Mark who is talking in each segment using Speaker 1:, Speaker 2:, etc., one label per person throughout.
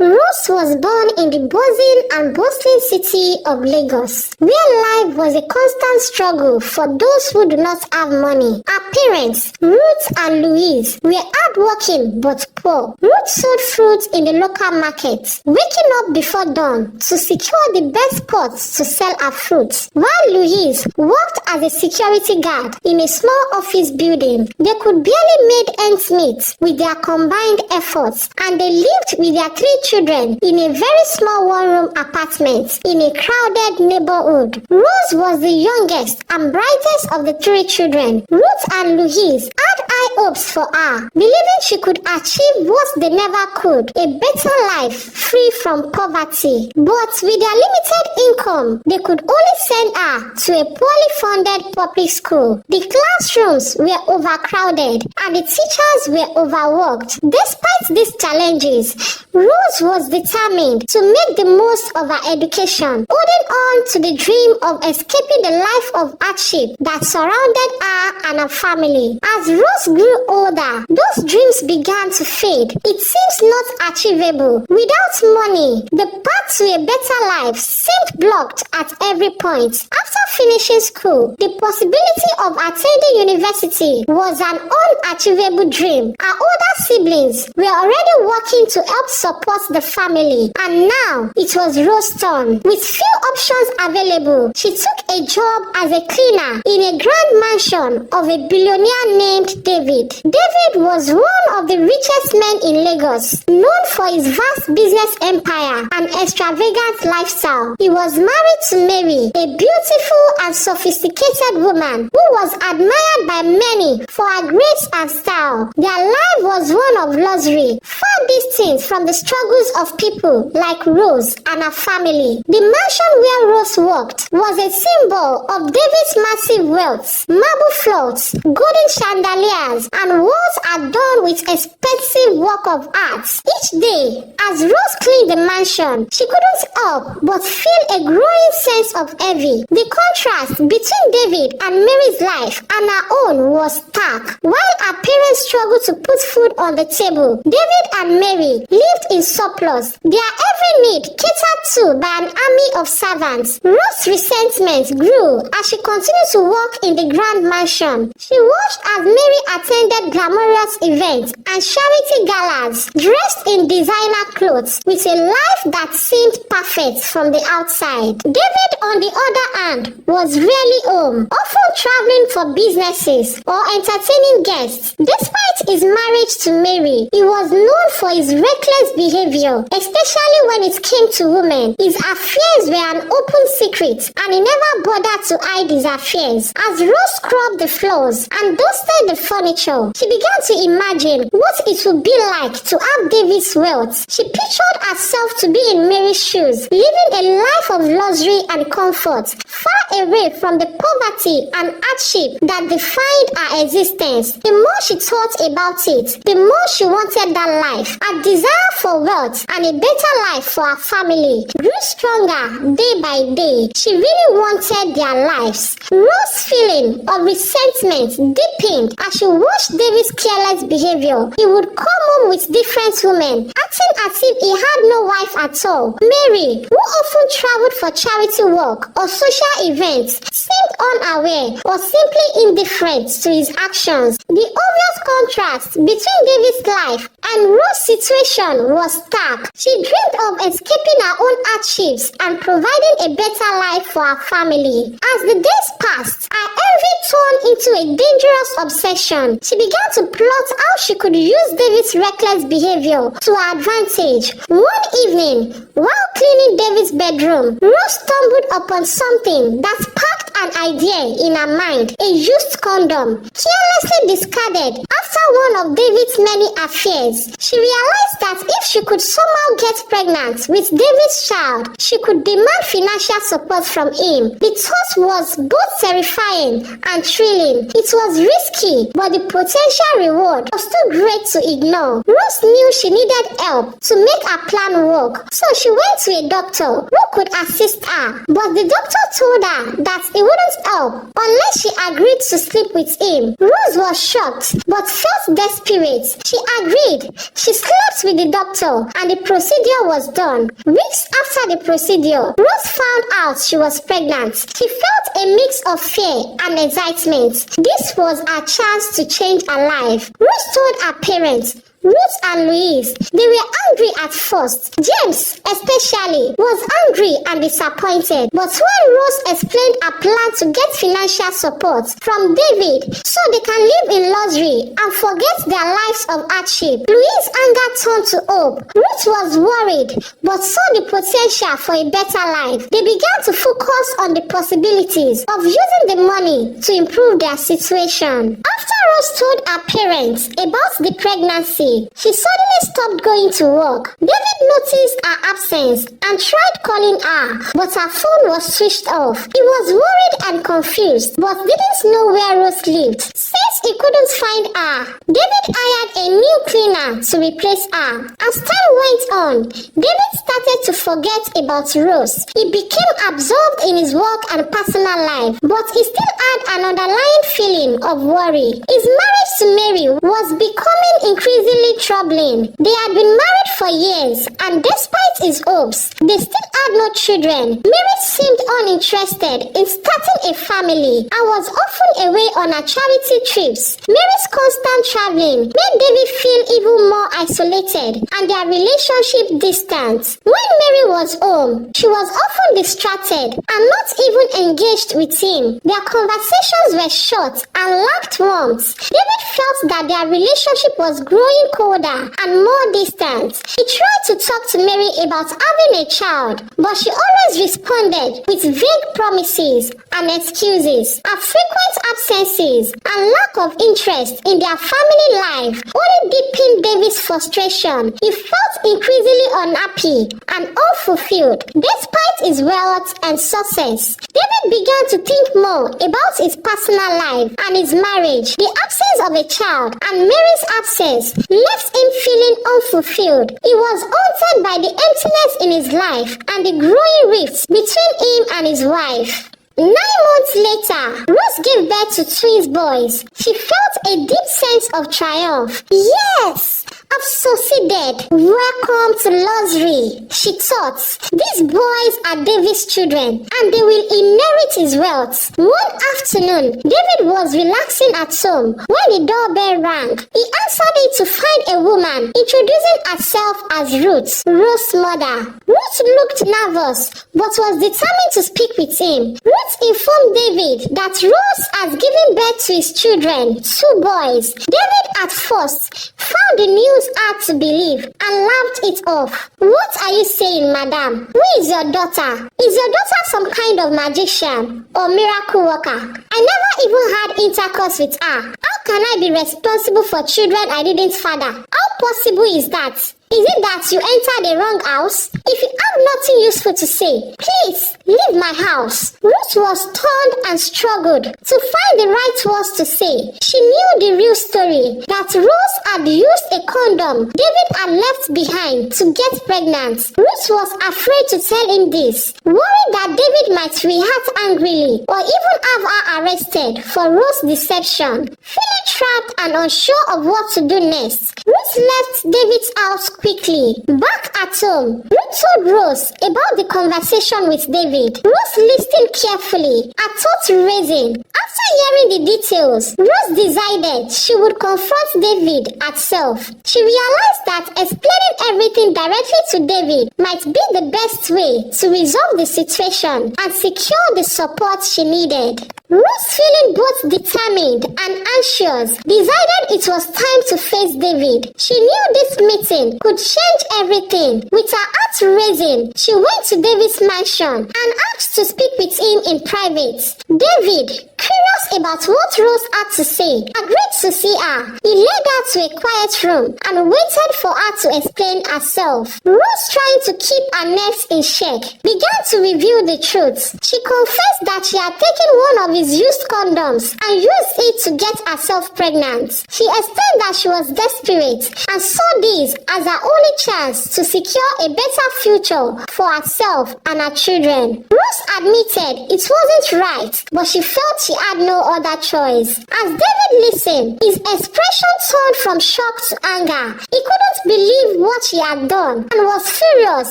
Speaker 1: Rose was born in the buzzing and bustling city of Lagos, where life was a constant struggle for those who do not have money. Her parents, Ruth and Louise, were hardworking but poor. Ruth sold fruit in the local market, waking up before dawn to secure the best spots to sell her fruit, while Louise worked as a security guard in a small office building. They could barely make ends meet with their combined efforts, and they lived with their 3 children in a very small one-room apartment in a crowded neighborhood. Rose was the youngest and brightest of the 3 children. Ruth and Louise had high hopes for her, believing she could achieve what they never could, a better life free from poverty. But with their limited income, they could only send her to a poorly funded public school. The classrooms were overcrowded and the teachers were overworked. Despite these challenges, Rose was determined to make the most of her education, holding on to the dream of escaping the life of hardship that surrounded her and her family. As Rose grew older, those dreams began to fade. It seems not achievable. Without money, the path to a better life seemed blocked at every point. After finishing school, the possibility of attending university was an unachievable dream. Her older siblings were already working to help support the family, and now it was Rose's turn. With few options available, she took a job as a cleaner in a grand mansion of a billionaire named David. David was one of the richest men in Lagos, known for his vast business empire and extravagant lifestyle. He was married to Mary, a beautiful and sophisticated woman who was admired by many for her grace and style. Their life was one of luxury, far distant from the struggles of people like Rose and her family. The mansion where Rose worked was a symbol of David's massive wealth. Marble floors, golden chandeliers, and walls adorned with expensive work of art. Each day, as Rose cleaned the mansion, she couldn't help but feel a growing sense of envy. The contrast between David and Mary's life and her own was stark. While her parents struggled to put food on the table, David and Mary lived in surplus, their every need catered to by an army of servants. Rose's resentment grew as she continued to work in the grand mansion. She watched as Mary attended glamorous events and charity galas, dressed in designer clothes with a life that seemed perfect from the outside. David, on the other hand, was rarely home, often traveling for businesses or entertaining guests. Despite his marriage to Mary, he was known for his reckless behavior, especially when it came to women. His affairs were an open secret, and he never bothered to hide his affairs. As Rose scrubbed the floors and dusted the furniture, she began to imagine what it would be like to have David's wealth. She pictured herself to be in Mary's shoes, living a life of luxury and comfort, far away from the poverty and hardship that defined her existence. The more she thought about it, the more she wanted that life. Her desire for wealth and a better life for her family grew stronger day by day. She really wanted their lives. Rose's feeling of resentment deepened as she watched David's careless behavior. He would come home with different women, acting as if he had no wife at all. Mary, who often traveled for charity work or social events, seemed unaware or simply indifferent to his actions. The obvious contrast between David's life and Rose's situation was stark. She dreamed of escaping her own hardships and providing a better life for her family. As the days passed, her envy turned into a dangerous obsession. She began to plot how she could use David's reckless behavior to her advantage. One evening, while cleaning David's bedroom, Rose stumbled upon something that sparked an idea in her mind: a used condom, carelessly discarded after one of David's many affairs. She realized that if she could somehow get pregnant with David's child, she could demand financial support from him. The thought was both terrifying and thrilling. It was risky, but the potential reward was too great to ignore. Rose knew she needed help to make her plan work, so she went to a doctor who could assist her. But the doctor told her that he wouldn't help unless she agreed to sleep with him. Rose was shocked but felt desperate. She agreed. She slept with the doctor and the procedure was done. Weeks after the procedure, Rose found out she was pregnant. She felt a mix of fear and excitement. This was her chance to change her life. Rose told her parents. Ruth and Louise, they were angry at first. James, especially, was angry and disappointed. But when Rose explained her plan to get financial support from David so they can live in luxury and forget their lives of hardship, Louise's anger turned to hope. Ruth was worried but saw the potential for a better life. They began to focus on the possibilities of using the money to improve their situation. After Rose told her parents about the pregnancy, she suddenly stopped going to work. David noticed her absence and tried calling her, but her phone was switched off. He was worried and confused, but didn't know where Rose lived. Since he couldn't find her, David hired a new cleaner to replace her. As time went on, David started to forget about Rose. He became absorbed in his work and personal life, but he still had an underlying feeling of worry. His marriage to Mary was becoming increasingly troubling. They had been married for years, and despite his hopes, they still had no children. Mary seemed uninterested in starting a family and was often away on her charity trips. Mary's constant traveling made David feel even more isolated and their relationship distant. When Mary was home, she was often distracted and not even engaged with him. Their conversations were short and lacked warmth. David felt that their relationship was growing colder and more distant. He tried to talk to Mary about having a child, but she always responded with vague promises and excuses. Her frequent absences and lack of interest in their family life only deepened David's frustration. He felt increasingly unhappy and unfulfilled despite his wealth and success. David began to think more about his personal life and his marriage. The absence of a child and Mary's absence left him feeling unfulfilled. He was haunted by the emptiness in his life and the growing rifts between him and his wife. 9 months later, Rose gave birth to twins boys. She felt a deep sense of triumph. Yes! I've succeeded. Welcome to luxury, she thought. These boys are David's children and they will inherit his wealth. One afternoon, David was relaxing at home when the doorbell rang. He answered it to find a woman introducing herself as Ruth, Rose's mother. Ruth looked nervous but was determined to speak with him. Ruth informed David that Rose has given birth to his children, 2 boys. David at first found the news hard to believe and laughed it off. What are you saying, madam? Who is your daughter? Is your daughter some kind of magician or miracle worker? I never even had intercourse with her. How can I be responsible for children I didn't father? How possible is that? Is it that you entered the wrong house? If you have nothing useful to say, please leave my house. Ruth was stunned and struggled to find the right words to say. She knew the real story, that Rose had used a condom David had left behind to get pregnant. Ruth was afraid to tell him this, worried that David might react angrily or even have her arrested for Rose's deception. Feeling trapped and unsure of what to do next, Ruth left David's house quickly. Back at home, Ruth told Rose about the conversation with David. Rose listened carefully, her thoughts raising. After hearing the details, Rose decided she would confront David herself. She realized that explaining everything directly to David might be the best way to resolve the situation and secure the support she needed. Rose, feeling both determined and anxious, decided it was time to face David. She knew this meeting could change everything. With her heart raising, she went to David's mansion and asked to speak with him in private. David, curious about what Rose had to say, agreed to see her. He led her to a quiet room and waited for her to explain herself. Rose, trying to keep her nerves in check, began to reveal the truth. She confessed that she had taken one of his used condoms and used it to get herself pregnant. She explained that she was desperate and saw this as her only chance to secure a better future for herself and her children. Rose admitted it wasn't right, but she felt she had no other choice. As David listened, his expression turned from shock to anger. He couldn't believe what she had done and was furious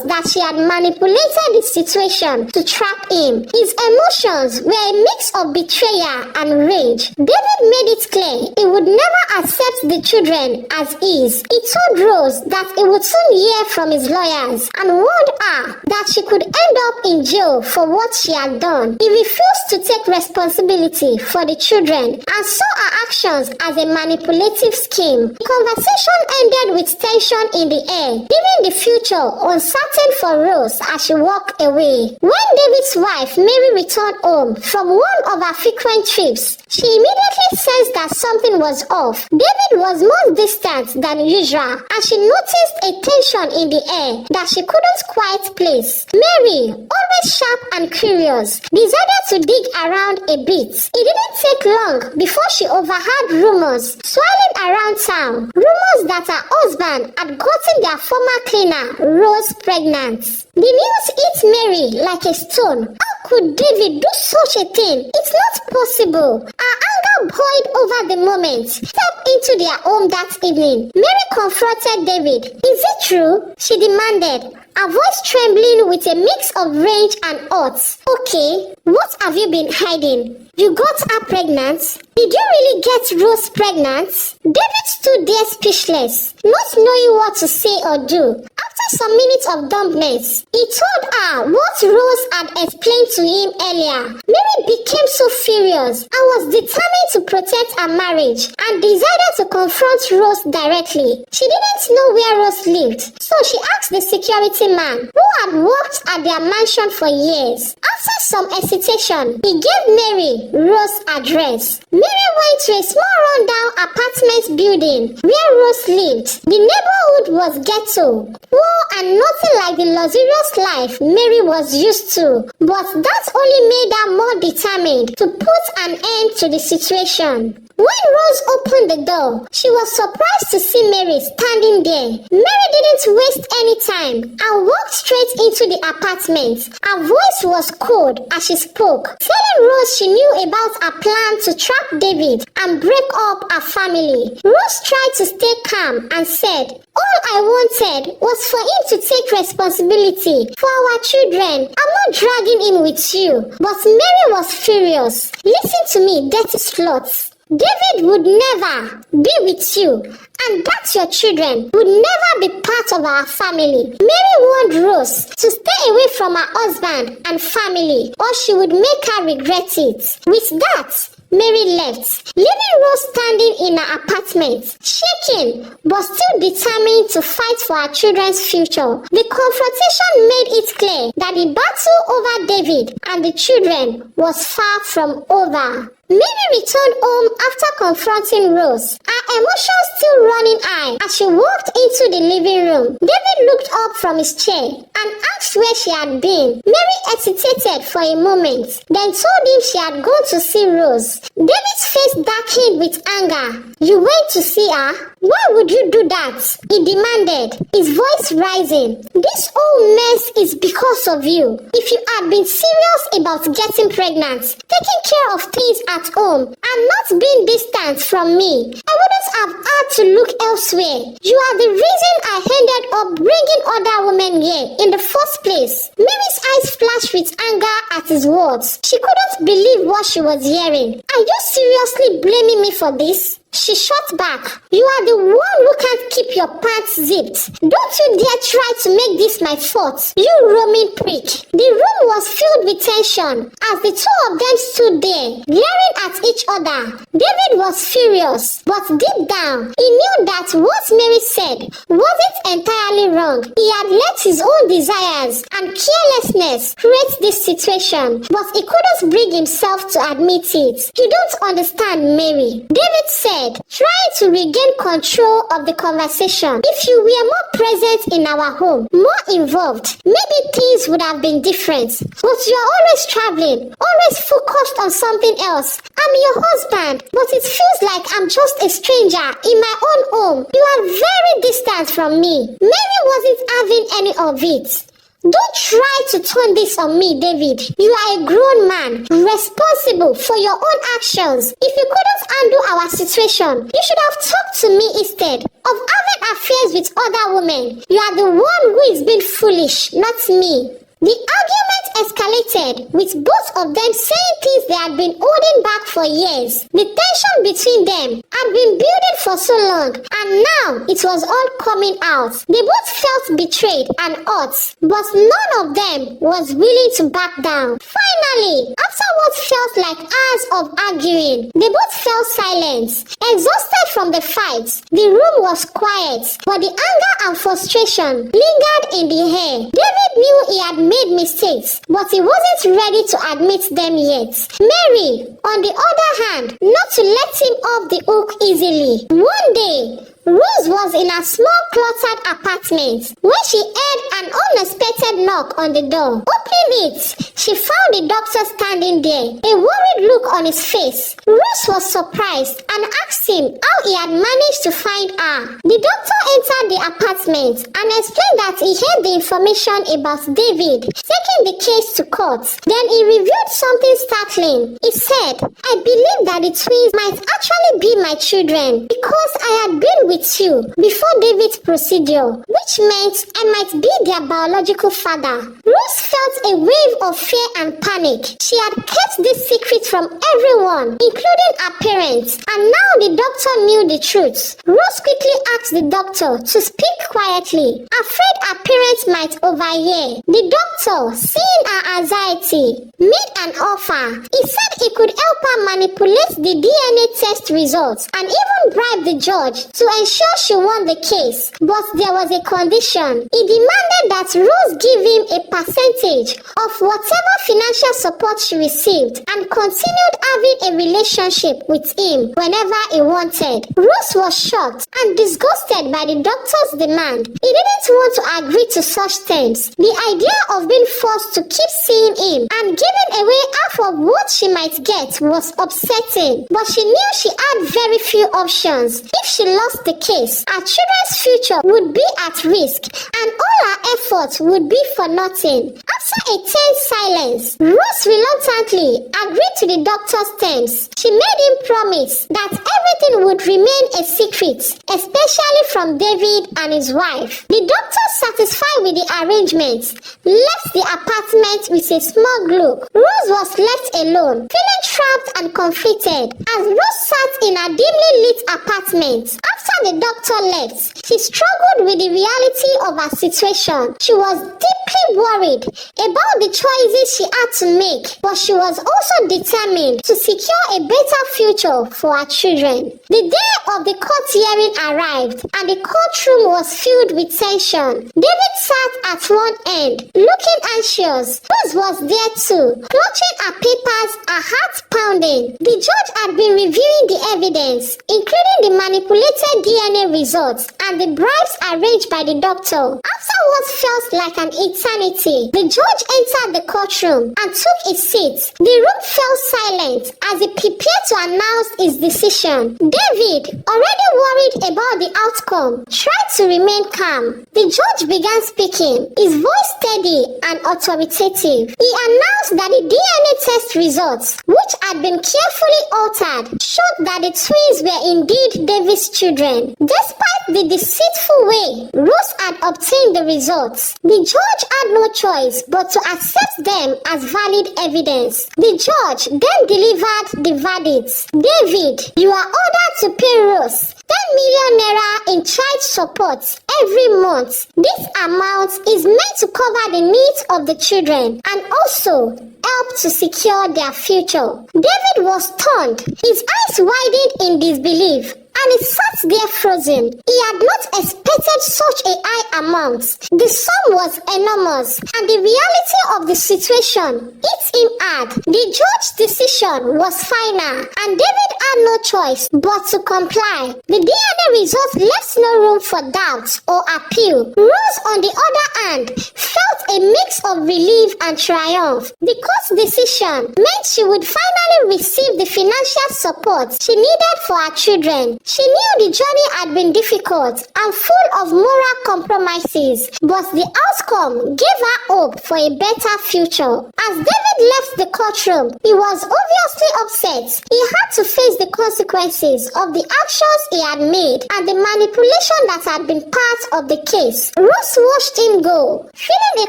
Speaker 1: that she had manipulated the situation to trap him. His emotions were a mix of betrayal and rage. David made it clear he would never accept the children as his. He told Rose that he would soon hear from his lawyers and warned her that she could end up in jail for what she had done. He refused to take responsibility for the children and saw her actions as a manipulative scheme. The conversation ended with tension in the air, leaving the future uncertain for Rose as she walked away. When David's wife Mary returned home from one of her frequent trips, she immediately sensed that something was off. David was more distant than usual, and she noticed a tension in the air that she couldn't quite place. Mary, always sharp and curious, decided to dig around a bit. It didn't take long before she overheard rumors swirling around town. Rumors that her husband had gotten their former cleaner, Rose, pregnant. The news hit Mary like a stone. How could David do such a thing? It's not possible. Her anger boiled over the moment. Stepped into their home that evening. Mary confronted David. Is it true? She demanded, her voice trembling with a mix of rage and hurt. Okay, what have you been hiding? You got her pregnant? Did you really get Rose pregnant? David stood there speechless, not knowing what to say or do. After some minutes of dumbness, he told her what Rose had explained to him earlier. Mary became so furious and was determined to protect her marriage and decided to confront Rose directly. She didn't know where Rose lived, so she asked the security man who had worked at their mansion for years. After some hesitation, he gave Mary Rose's address. Mary went to a small rundown apartment building where Rose lived. The neighborhood was ghetto, poor and nothing like the luxurious life Mary was used to, but that only made her more determined to put an end to the situation. When Rose opened the door, she was surprised to see Mary standing there. Mary didn't waste any time and walked straight into the apartment. Her voice was cold as she spoke, telling Rose she knew about her plan to trap David and break up her family. Rose tried to stay calm and said, all I wanted was for him to take responsibility for our children. I'm not dragging him with you. But Mary was furious. Listen to me, dirty sluts. David would never be with you, and that your children would never be part of our family. Mary warned Rose to stay away from her husband and family, or she would make her regret it. With that, Mary left, leaving Rose standing in her apartment, shaking but still determined to fight for her children's future. The confrontation made it clear that the battle over David and the children was far from over. Mary returned home after confronting Rose, her emotions still running high as she walked into the living room. David looked up from his chair and asked where she had been. Mary hesitated for a moment, then told him she had gone to see Rose. David's face darkened with anger. You went to see her? Why would you do that? He demanded, his voice rising. This whole mess is because of you. If you had been serious about getting pregnant, taking care of things at home, and not being distant from me, I wouldn't have had to look elsewhere. You are the reason I ended up bringing other women here in the first place. Mary's eyes flashed with anger at his words. She couldn't believe what she was hearing. Are you seriously blaming me for this? She shot back. You are the one who can't keep your pants zipped. Don't you dare try to make this my fault, you roaming prick. The room was filled with tension as the two of them stood there, glaring at each other. David was furious, but deep down, he knew that what Mary said wasn't entirely wrong. He had let his own desires and carelessness create this situation, but he couldn't bring himself to admit it. You don't understand, Mary. David said, said, trying to regain control of the conversation. If you were more present in our home, more involved, maybe things would have been different. But you are always traveling, always focused on something else. I'm your husband, but it feels like I'm just a stranger in my own home. You are very distant from me. Mary wasn't having any of it. Don't try to turn this on me, David. You are a grown man, responsible for your own actions. If you couldn't handle our situation, you should have talked to me instead of having affairs with other women. You are the one who is being foolish, not me. The argument escalated, with both of them saying things they had been holding back for years. The tension between them had been building for so long, and now it was all coming out. They both felt betrayed and hurt, but none of them was willing to back down. Finally, after what felt like hours of arguing, they both fell silent. Exhausted from the fight, the room was quiet, but the anger and frustration lingered in the air. David knew he had made mistakes, but he wasn't ready to admit them yet. Mary, on the other hand, not to let him off the hook easily. One day, Rose was in a small cluttered apartment when she heard an unexpected knock on the door. Opening it, she found the doctor standing there, a worried look on his face. Rose was surprised and asked him how he had managed to find her. The doctor entered the apartment and explained that he heard the information about David taking the case to court. Then he revealed something startling. He said, "I believe that the twins might actually be my children because I had been with you before David's procedure, which meant I might be their biological father." Rose felt a wave of fear and panic. She had kept this secret from everyone, including her parents, and now the doctor knew the truth. Rose quickly asked the doctor to speak quietly, afraid her parents might overhear. The doctor, seeing her anxiety, made an offer. He said he could help her manipulate the DNA test results and even bribe the judge to ensure she won the case. But there was a condition. He demanded that Rose give him a percentage of whatever financial support she received and continued having a relationship with him whenever he wanted. Rose was shocked and disgusted by the doctor's demand. He didn't want to agree to such terms. The idea of being forced to keep seeing him and giving away half of what she might get was upsetting, but she knew she had very few options. If she lost the case, her children's future would be at risk and all her efforts would be for nothing. After a tense silence, Rose reluctantly agreed to the doctor's terms. She made him promise that everything would remain a secret, especially from David and his wife. The doctor, satisfied with the arrangements, left the apartment with a smug look. Rose was left alone, feeling trapped and conflicted as Rose sat in a dimly lit apartment. After the doctor left, she struggled with the reality of her situation. She was deeply worried about the choices she had to make, but she was also determined to secure a better future for her children. The day of the court hearing arrived, and the courtroom was filled with tension. David sat at one end, looking anxious. Rose was there too, clutching her papers, her heart pounding. The judge had been reviewing the evidence, including the manipulated DNA results and the bribes arranged by the doctor. After what felt like an eternity, the judge entered the courtroom and took his seat. The room fell silent as he prepared to announce his decision. David, already worried about the outcome, tried to remain calm. The judge began speaking, his voice steady and authoritative. He announced that the DNA test results, which had been carefully altered, showed that the twins were indeed David's children. Despite the deceitful way Rose had obtained the results, the judge had no choice but to accept them as valid evidence. The judge then delivered the verdict. David, you are ordered to pay Rose 10 million naira in child support every month. This amount is meant to cover the needs of the children and also help to secure their future. David was stunned, his eyes widened in disbelief, and he sat there frozen. He had not expected such a high amount. The sum was enormous, and the reality of the situation hit him hard. The judge's decision was final, and David had no choice but to comply. The DNA result left no room for doubt or appeal. Rose, on the other hand, felt a mix of relief and triumph. The court's decision meant she would finally receive the financial support she needed for her children. She knew the journey had been difficult and full of moral compromises, but the outcome gave her hope for a better future. As David left the courtroom, he was obviously upset. He had to face the consequences of the actions he had made and the manipulation that had been part of the case. Rose watched him go, feeling a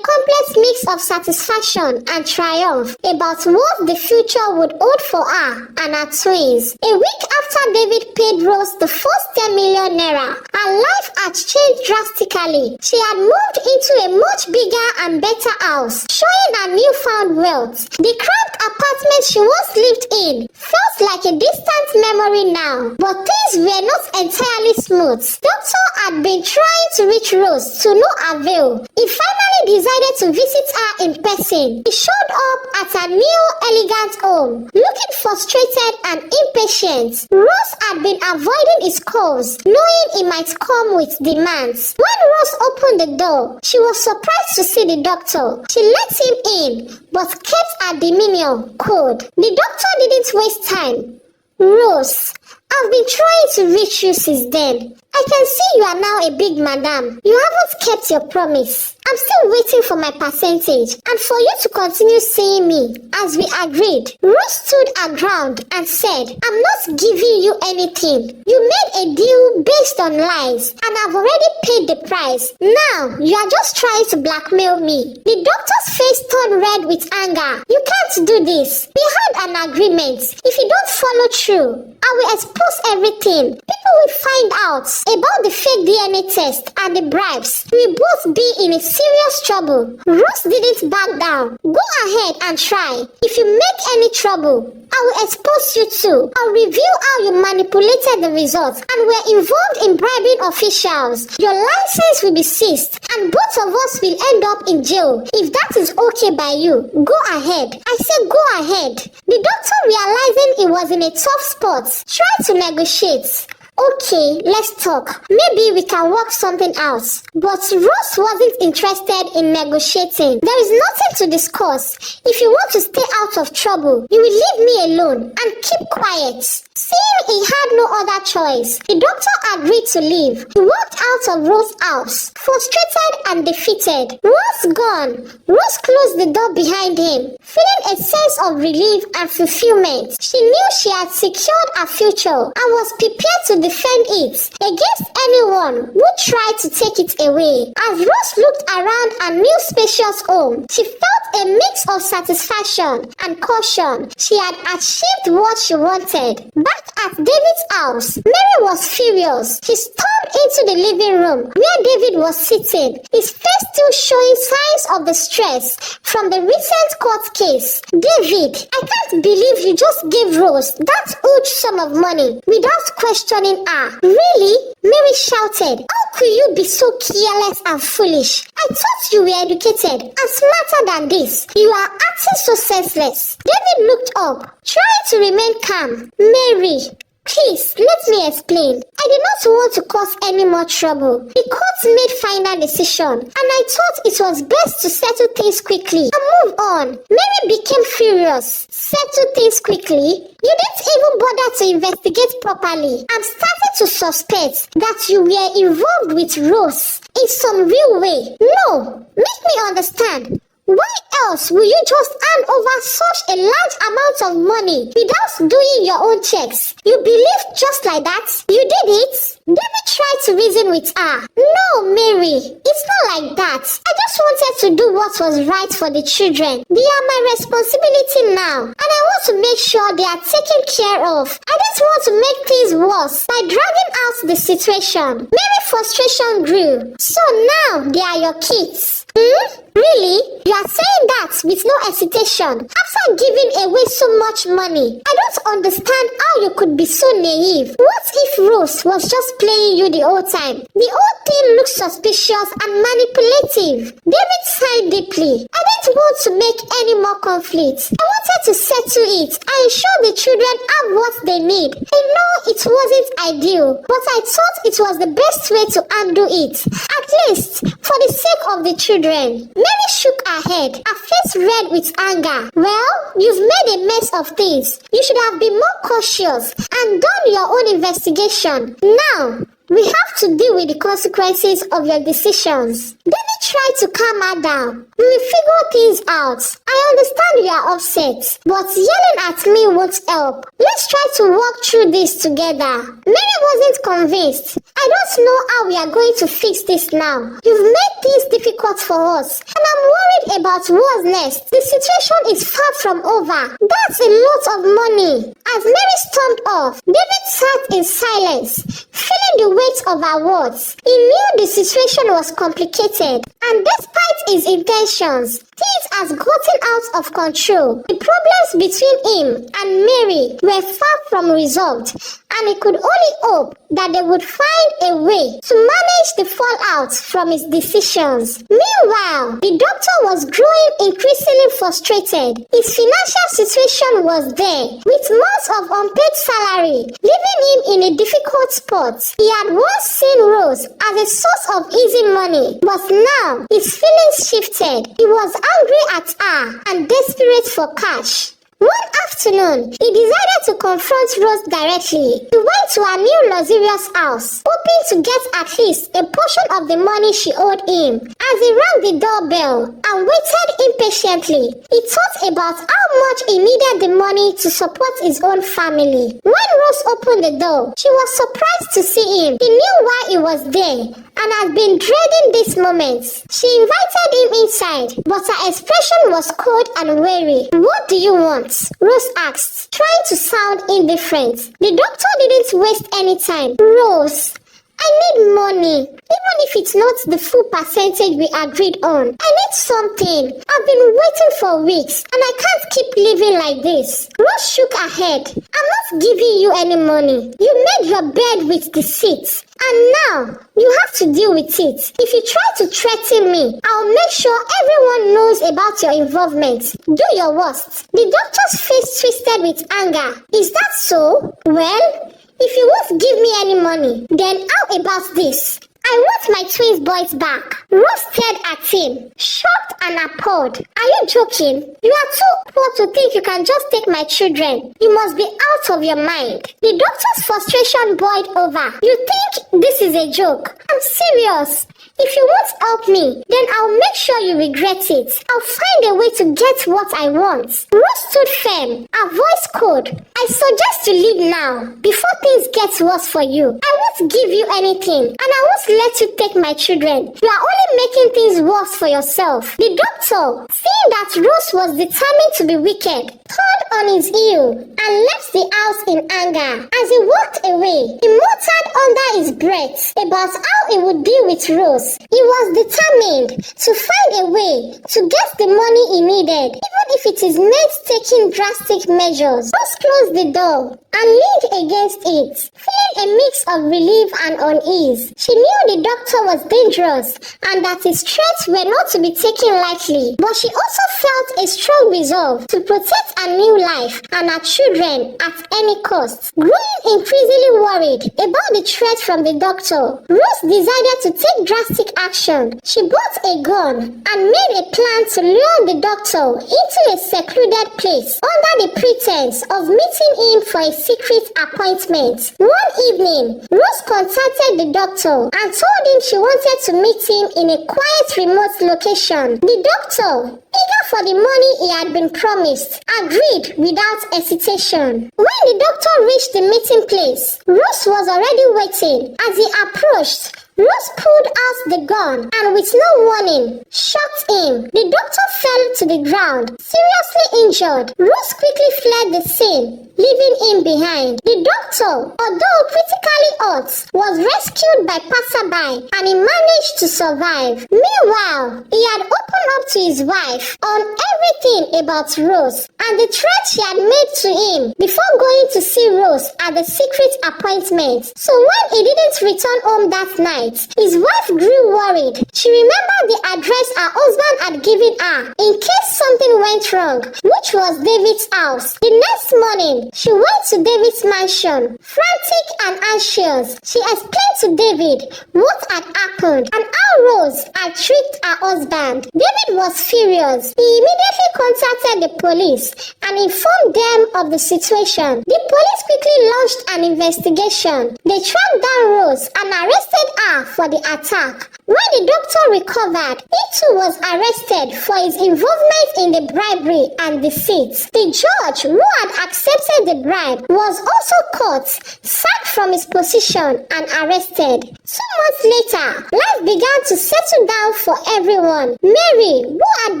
Speaker 1: complex mix of satisfaction and triumph about what the future would hold for her and her twins. A week after David paid Rose the first 10 million naira, her life had changed drastically. She had moved into a much bigger and better house, showing her newfound wealth. The cramped apartment she once lived in felt like a distant memory now, but things were not entirely smooth. Doctor had been trying to reach Rose to no avail. He finally decided to visit her in person. He showed up at her new elegant home, looking frustrated and impatient. Rose had been avoiding his calls, knowing he might come with demands. When Rose opened the door, she was surprised to see the doctor. She let him in, but kept her demeanor cold. The doctor didn't waste time. Rose, I've been trying to reach you since then. I can see you are now a big madam. You haven't kept your promise. I'm still waiting for my percentage and for you to continue seeing me as we agreed. Rose stood her ground and said, I'm not giving you anything. You made a deal based on lies and I've already paid the price. Now you are just trying to blackmail me. The doctor's face turned red with anger. You can't do this. We had an agreement. If you don't follow through, I will expose everything. People will find out about the fake DNA test and the bribes. We will both be in a serious trouble. Rose didn't back down. Go ahead and try. If you make any trouble, I will expose you too. I'll reveal how you manipulated the results and were involved in bribing officials. Your license will be seized and both of us will end up in jail. If that is okay by you, go ahead. I said go ahead. The doctor, realizing he was in a tough spot, tried to negotiate. Okay, let's talk. Maybe we can work something out. But Rose wasn't interested in negotiating. There is nothing to discuss. If you want to stay out of trouble, you will leave me alone and keep quiet. Seeing he had no other choice, the doctor agreed to leave. He walked out of Rose's house, frustrated and defeated. Once gone, Rose closed the door behind him, feeling a sense of relief and fulfillment. She knew she had secured her future and was prepared to defend it against anyone who tried to take it away. As Rose looked around her new spacious home, she felt a mix of satisfaction and caution. She had achieved what she wanted. Back at David's house, Mary was furious. She stormed into the living room where David was sitting, his face still showing signs of the stress from the recent court case. David, I can't believe you just gave Rose that huge sum of money without questioning her. Really? Mary shouted. How could you be so careless and foolish? I thought you were educated and smarter than this. You are acting so senseless. David looked up, trying to remain calm. Mary, please, let me explain. I did not want to cause any more trouble. The court made final decision, and I thought it was best to settle things quickly and move on. Mary became furious. Settle things quickly? You didn't even bother to investigate properly. I'm starting to suspect that you were involved with Rose in some real way. No, make me understand. Why else will you just hand over such a large amount of money without doing your own checks? You believe just like that? You did it? David tried to reason with her. No, Mary, it's not like that. I just wanted to do what was right for the children. They are my responsibility now, and I want to make sure they are taken care of. I didn't want to make things worse by dragging out the situation. Mary's frustration grew. So now they are your kids. Really? You are saying that with no hesitation after giving away so much money? I don't understand how you could be so naive. What if Rose was just playing you the whole time? The whole thing looks suspicious and manipulative. David sighed deeply. I didn't want to make any more conflicts. I wanted to settle it and ensure the children have what they need. I know it wasn't ideal, but I thought it was the best way to handle it. At least for the sake of the children. Mary shook her head, her face red with anger. Well, you've made a mess of things. You should have been more cautious and done your own investigation. Now, we have to deal with the consequences of your decisions. David tried to calm her down. We will figure things out. I understand you are upset, but yelling at me won't help. Let's try to walk through this together. Mary wasn't convinced. I don't know how we are going to fix this now. You've made things difficult for us, and I'm worried about what's next. The situation is far from over. That's a lot of money. As Mary stormed off, David sat in silence, feeling the weight of her words. He knew the situation was complicated, and despite his intentions, things has gotten out of control. The problems between him and Mary were far from resolved, and he could only hope that they would find a way to manage the fallout from his decisions. Meanwhile, the doctor was growing increasingly frustrated. His financial situation was there, with months of unpaid salary, leaving him in a difficult spot. He had once seen Rose as a source of easy money, but now his feelings shifted. He was angry at her and desperate for cash. One afternoon, he decided to confront Rose directly. He went to her new luxurious house, hoping to get at least a portion of the money she owed him. As he rang the doorbell and waited impatiently, he thought about how much he needed the money to support his own family. When Rose opened the door, she was surprised to see him. He knew why he was there and had been dreading this moment. She invited him inside, but her expression was cold and wary. "What do you want?" Rose asked, trying to sound indifferent. The doctor didn't waste any time. "Rose, I need money, even if it's not the full percentage we agreed on. I need something. I've been waiting for weeks, and I can't keep living like this." Rose shook her head. "I'm not giving you any money. You made your bed with deceit, and now you have to deal with it. If you try to threaten me, I'll make sure everyone knows about your involvement. Do your worst." The doctor's face twisted with anger. "Is that so? Well, if you won't give me any money, then how about this? I want my twins boys back." Rose stared at him, shocked and appalled. "Are you joking? You are too poor to think you can just take my children. You must be out of your mind." The doctor's frustration boiled over. "You think this is a joke? I'm serious. If you won't help me, then I'll make sure you regret it. I'll find a way to get what I want." Rose stood firm, her voice cold. "I suggest you leave now, before things get worse for you. I won't give you anything, and I won't let you take my children. You are only making things worse for yourself." The doctor, seeing that Rose was determined to be wicked, turned on his heel and left the house in anger. As he walked away, he muttered under his breath about how he would deal with Rose. He was determined to find a way to get the money he needed, even if it is meant taking drastic measures. Rose closed the door and leaned against it, feeling a mix of relief and unease. She knew the doctor was dangerous and that his threats were not to be taken lightly, but she also felt a strong resolve to protect her new life and her children at any cost. Growing increasingly worried about the threat from the doctor, Rose decided to take drastic action. She bought a gun and made a plan to lure the doctor into a secluded place under the pretense of meeting him for a secret appointment. One evening, Rose contacted the doctor and told him she wanted to meet him in a quiet remote location. The doctor, eager for the money he had been promised, agreed without hesitation. When the doctor reached the meeting place, Rose was already waiting. As he approached, Rose pulled out the gun and with no warning, shot him. The doctor fell to the ground, seriously injured. Rose quickly fled the scene, leaving him behind. The doctor, although critically hurt, was rescued by passerby and he managed to survive. Meanwhile, he had opened up to his wife on everything about Rose and the threat she had made to him before going to see Rose at the secret appointment. So when he didn't return home that night, his wife grew worried. She remembered the address her husband had given her in case something went wrong, which was David's house. The next morning, she went to David's mansion, frantic and anxious. She explained to David what had happened and how Rose had tricked her husband. David was furious. He immediately contacted the police and informed them of the situation. The police quickly launched an investigation. They tracked down Rose and arrested her for the attack. When the doctor recovered, he too was arrested for his involvement in the bribery and deceit. The judge who had accepted the bribe was also caught, sacked from his position and arrested. 2 months later, life began to settle down for everyone. Mary, who had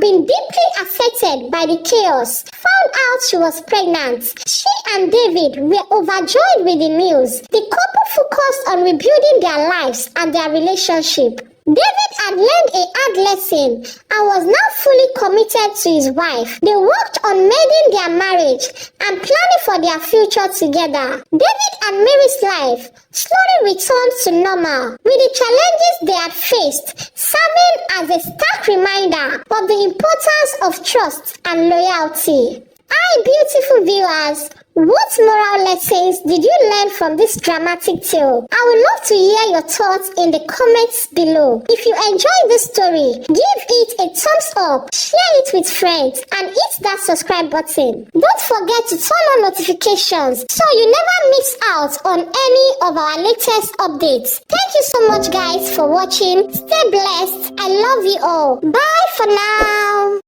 Speaker 1: been deeply affected by the chaos, found out she was pregnant. She and David were overjoyed with the news. The couple focused on rebuilding their lives and their relationship. David had learned a hard lesson and was now fully committed to his wife. They worked on mending their marriage and planning for their future together. David and Mary's life slowly returned to normal, with the challenges they had faced serving as a stark reminder of the importance of trust and loyalty. Hi, beautiful viewers. What moral lessons did you learn from this dramatic tale? I would love to hear your thoughts in the comments below. If you enjoyed this story, give it a thumbs up, share it with friends, and hit that subscribe button. Don't forget to turn on notifications so you never miss out on any of our latest updates. Thank you so much guys for watching. Stay blessed. I love you all. Bye for now.